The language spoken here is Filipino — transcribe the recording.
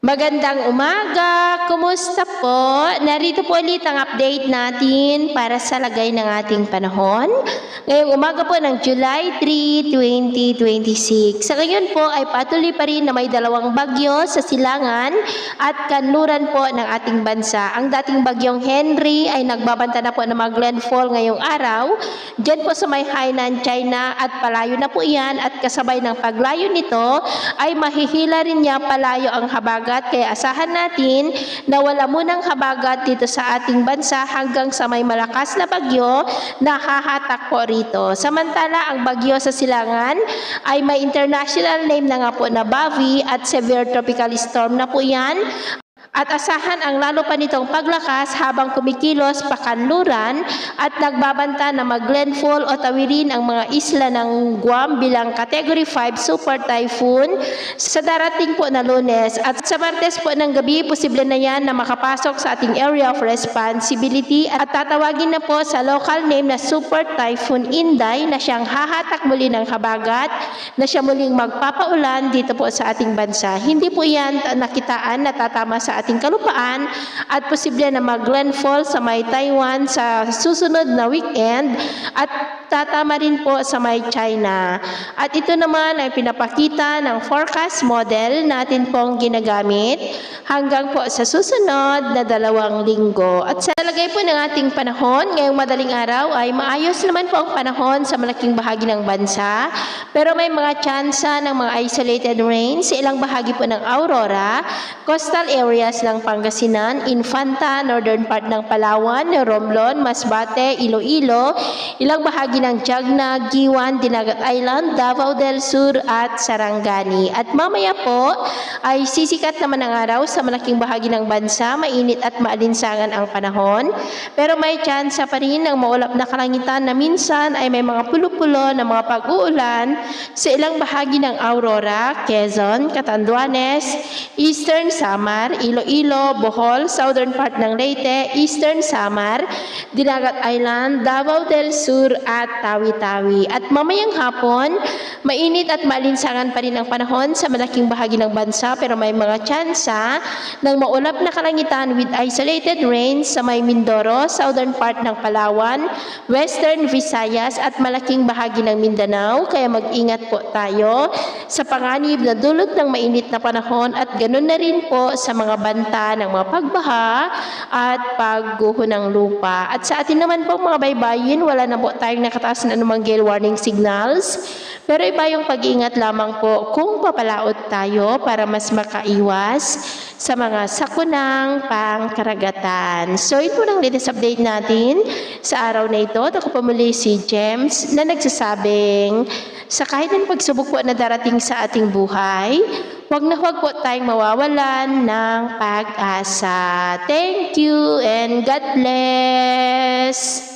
Magandang umaga! Kumusta po? Narito po ulit ang update natin para sa lagay ng ating panahon. Ngayong umaga po ng July 3, 2026. Sa ngayon po ay patuloy pa rin na may dalawang bagyo sa silangan at kanluran po ng ating bansa. Ang dating bagyong Henry ay nagbabanta na po na mag-landfall ngayong araw. Diyan po sa may Hainan, China at palayo na po yan at kasabay ng paglayo nito ay mahihila rin niya palayo ang habagat. Kaya asahan natin na wala munang habagat dito sa ating bansa hanggang sa may malakas na bagyo na hahatak po rito. Samantala, ang bagyo sa silangan ay may international name na nga po na Bavi at severe tropical storm na po yan. At asahan ang lalo pa nitong paglakas habang kumikilos pakanluran at nagbabanta na mag-landfall o tawirin ang mga isla ng Guam bilang Category 5 Super Typhoon sa darating po na Lunes. At sa Martes po ng gabi, posible na yan na makapasok sa ating area of responsibility at tatawagin na po sa local name na Super Typhoon Inday na siyang hahatak muli ng habagat na siya muling magpapaulan dito po sa ating bansa. Hindi po yan nakitaan na tatama sa ating kalupaan at posible na mag-landfall sa may Taiwan sa susunod na weekend at tatama rin po sa may China. At ito naman ay pinapakita ng forecast model natin pong ginagamit hanggang po sa susunod na 2 linggo. At sa lagay po ng ating panahon, ngayong madaling araw ay maayos naman po ang panahon sa malaking bahagi ng bansa, pero may mga tsansa ng mga isolated rain sa ilang bahagi po ng Aurora, coastal areas ng Pangasinan, Infanta, northern part ng Palawan, Romblon, Masbate, Iloilo, ilang bahagi ng Jagna, Giwan, Dinagat Island, Davao del Sur at Sarangani. At mamaya po ay sisikat naman ang araw sa malaking bahagi ng bansa, mainit at maalinsangan ang panahon, pero may tsansa pa rin ng maulap na kalangitan na minsan ay may mga pulo-pulo na mga pag-uulan sa ilang bahagi ng Aurora, Quezon, Catanduanes, Eastern Samar, Iloilo, Bohol, southern part ng Leyte, Eastern Samar, Dinagat Island, Davao del Sur at Tawi-Tawi. At mamayang hapon, mainit at maalinsangan pa rin ang panahon sa malaking bahagi ng bansa, pero may mga tsansa ng maulap na kalangitan with isolated rains sa may Mindoro, southern part ng Palawan, western Visayas at malaking bahagi ng Mindanao. Kaya mag-ingat po tayo sa panganib na dulot ng mainit na panahon at ganun na rin po sa mga banta ng mga pagbaha at pagguho ng lupa. At sa atin naman po mga baybayin, wala na po tayong nakataas na anumang gale warning signals, pero iba yung pag-iingat lamang po kung papalaot tayo para mas makaiwas sa mga sakunang pangkaragatan. So ito lang latest update natin sa araw na ito. Ako po muli si James na nagsasabing sa kahit ng pagsubok po na darating sa ating buhay, huwag po tayong mawawalan ng pag-asa. Thank you and God bless!